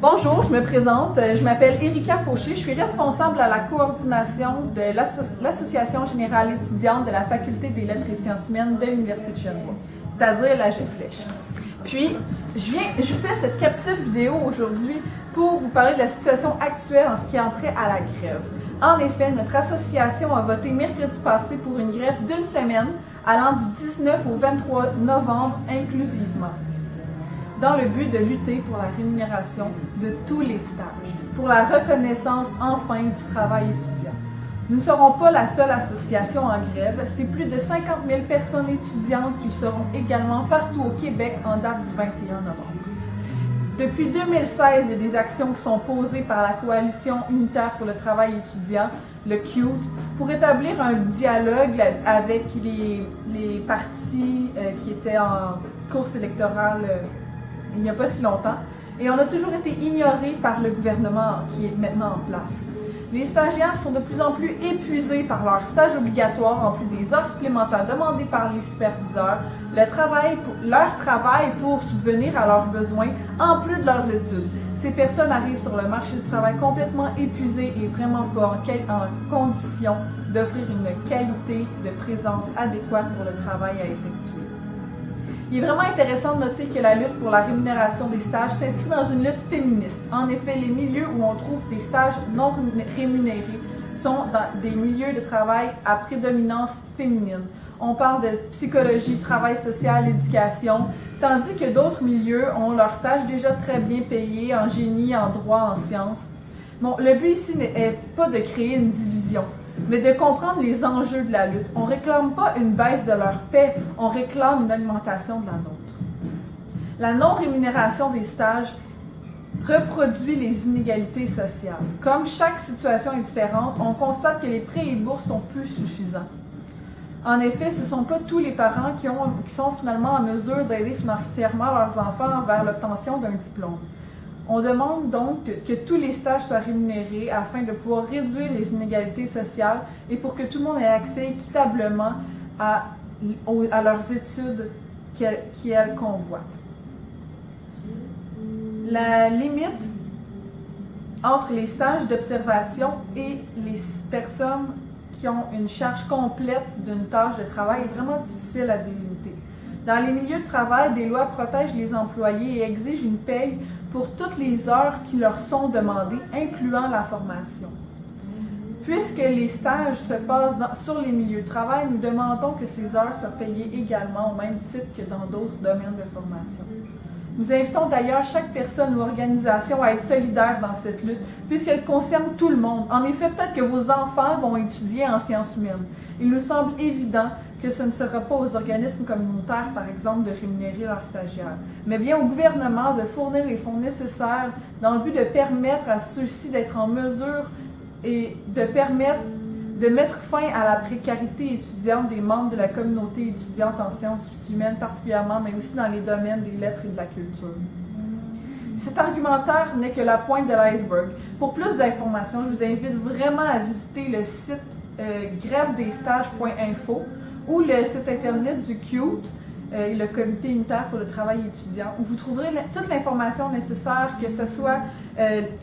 Bonjour, je me présente. Je m'appelle Erika Fauché. Je suis responsable à la coordination de l'Association générale étudiante de la Faculté des lettres et sciences humaines de l'Université de Sherbrooke, c'est-à-dire la GFLESH. Puis, je fais cette capsule vidéo aujourd'hui pour vous parler de la situation actuelle en ce qui est trait à la grève. En effet, notre association a voté mercredi passé pour une grève d'une semaine allant du 19 au 23 novembre inclusivement, dans le but de lutter pour la rémunération de tous les stages, pour la reconnaissance enfin du travail étudiant. Nous ne serons pas la seule association en grève, c'est plus de 50 000 personnes étudiantes qui seront également partout au Québec en date du 21 novembre. Depuis 2016, il y a des actions qui sont posées par la Coalition unitaire pour le travail étudiant, le CUTE, pour établir un dialogue avec les partis qui étaient en course électorale il n'y a pas si longtemps, et on a toujours été ignorés par le gouvernement qui est maintenant en place. Les stagiaires sont de plus en plus épuisés par leur stage obligatoire, en plus des heures supplémentaires demandées par les superviseurs, leur travail pour subvenir à leurs besoins, en plus de leurs études. Ces personnes arrivent sur le marché du travail complètement épuisées et vraiment pas en condition d'offrir une qualité de présence adéquate pour le travail à effectuer. Il est vraiment intéressant de noter que la lutte pour la rémunération des stages s'inscrit dans une lutte féministe. En effet, les milieux où on trouve des stages non rémunérés sont dans des milieux de travail à prédominance féminine. On parle de psychologie, travail social, éducation, tandis que d'autres milieux ont leurs stages déjà très bien payés en génie, en droit, en sciences. Bon, le but ici n'est pas de créer une division, mais de comprendre les enjeux de la lutte. On ne réclame pas une baisse de leur paie, on réclame une augmentation de la nôtre. La non-rémunération des stages reproduit les inégalités sociales. Comme chaque situation est différente, on constate que les prêts et bourses sont plus suffisants. En effet, ce ne sont pas tous les parents qui sont finalement en mesure d'aider financièrement leurs enfants vers l'obtention d'un diplôme. On demande donc que tous les stages soient rémunérés afin de pouvoir réduire les inégalités sociales et pour que tout le monde ait accès équitablement à leurs études qu'elles convoitent. La limite entre les stages d'observation et les personnes qui ont une charge complète d'une tâche de travail est vraiment difficile à délimiter. Dans les milieux de travail, des lois protègent les employés et exigent une paye pour toutes les heures qui leur sont demandées, incluant la formation. Puisque les stages se passent sur les milieux de travail, nous demandons que ces heures soient payées également au même titre que dans d'autres domaines de formation. Nous invitons d'ailleurs chaque personne ou organisation à être solidaire dans cette lutte, puisqu'elle concerne tout le monde. En effet, peut-être que vos enfants vont étudier en sciences humaines. Il nous semble évident que ce ne sera pas aux organismes communautaires, par exemple, de rémunérer leurs stagiaires, mais bien au gouvernement de fournir les fonds nécessaires dans le but de permettre à ceux-ci d'être en mesure et de mettre fin à la précarité étudiante des membres de la communauté étudiante en sciences humaines particulièrement, mais aussi dans les domaines des lettres et de la culture. Cet argumentaire n'est que la pointe de l'iceberg. Pour plus d'informations, je vous invite vraiment à visiter le site grèvedesstages.info ou le site internet du CUTE, le Comité unitaire pour le travail étudiant, où vous trouverez toute l'information nécessaire, que ce soit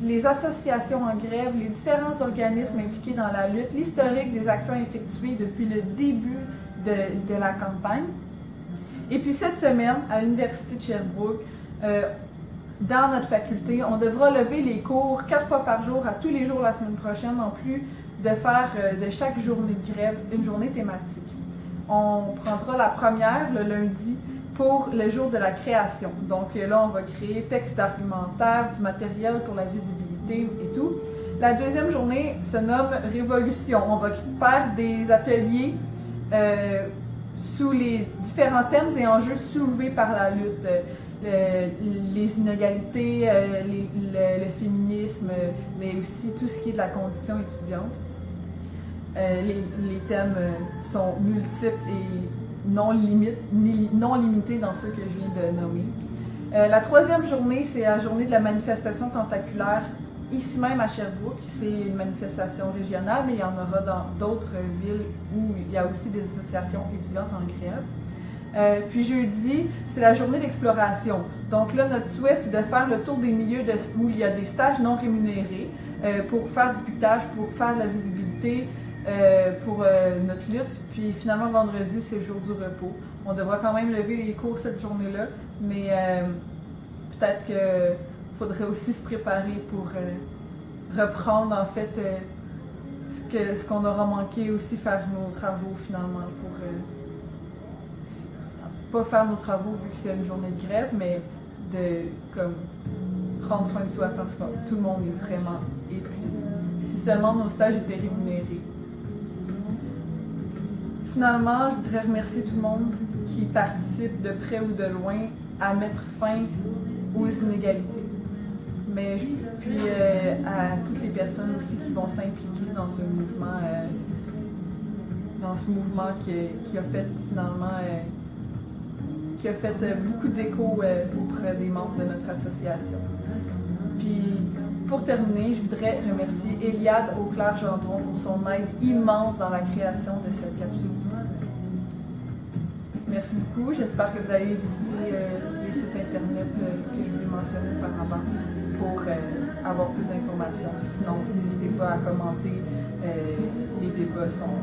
les associations en grève, les différents organismes impliqués dans la lutte, l'historique des actions effectuées depuis le début de la campagne. Et puis cette semaine, à l'Université de Sherbrooke, dans notre faculté, on devra lever les cours 4 fois par jour, à tous les jours la semaine prochaine, en plus de faire de chaque journée de grève une journée thématique. On prendra la première le lundi pour le jour de la création. Donc là, on va créer texte argumentaire, du matériel pour la visibilité et tout. La deuxième journée se nomme Révolution. On va faire des ateliers sous les différents thèmes et enjeux soulevés par la lutte. Les inégalités, le féminisme, mais aussi tout ce qui est de la condition étudiante. Les thèmes sont multiples et non limités dans ceux que je viens de nommer. La troisième journée, c'est la journée de la manifestation tentaculaire, ici même à Sherbrooke. C'est une manifestation régionale, mais il y en aura dans d'autres villes où il y a aussi des associations étudiantes en grève. Puis jeudi, c'est la journée d'exploration. Donc là, notre souhait, c'est de faire le tour des milieux où il y a des stages non rémunérés pour faire du piquetage, pour faire de la visibilité, pour notre lutte. Puis finalement, vendredi, c'est le jour du repos. On devra quand même lever les cours cette journée-là, mais peut-être qu'il faudrait aussi se préparer pour reprendre en fait ce qu'on aura manqué, aussi faire nos travaux finalement pour pas faire nos travaux vu que c'est une journée de grève, mais de comme prendre soin de soi parce que tout le monde est vraiment épuisé. Si seulement nos stages étaient rémunérés. Finalement, je voudrais remercier tout le monde qui participe de près ou de loin à mettre fin aux inégalités. Mais puis à toutes les personnes aussi qui vont s'impliquer dans ce mouvement qui a fait finalement qui a fait beaucoup d'écho auprès des membres de notre association. Puis pour terminer, je voudrais remercier Eliade Auclair-Gendron pour son aide immense dans la création de cette capsule. Merci beaucoup. J'espère que vous allez visiter les sites internet que je vous ai mentionnés auparavant pour avoir plus d'informations. Sinon, n'hésitez pas à commenter. Les débats sont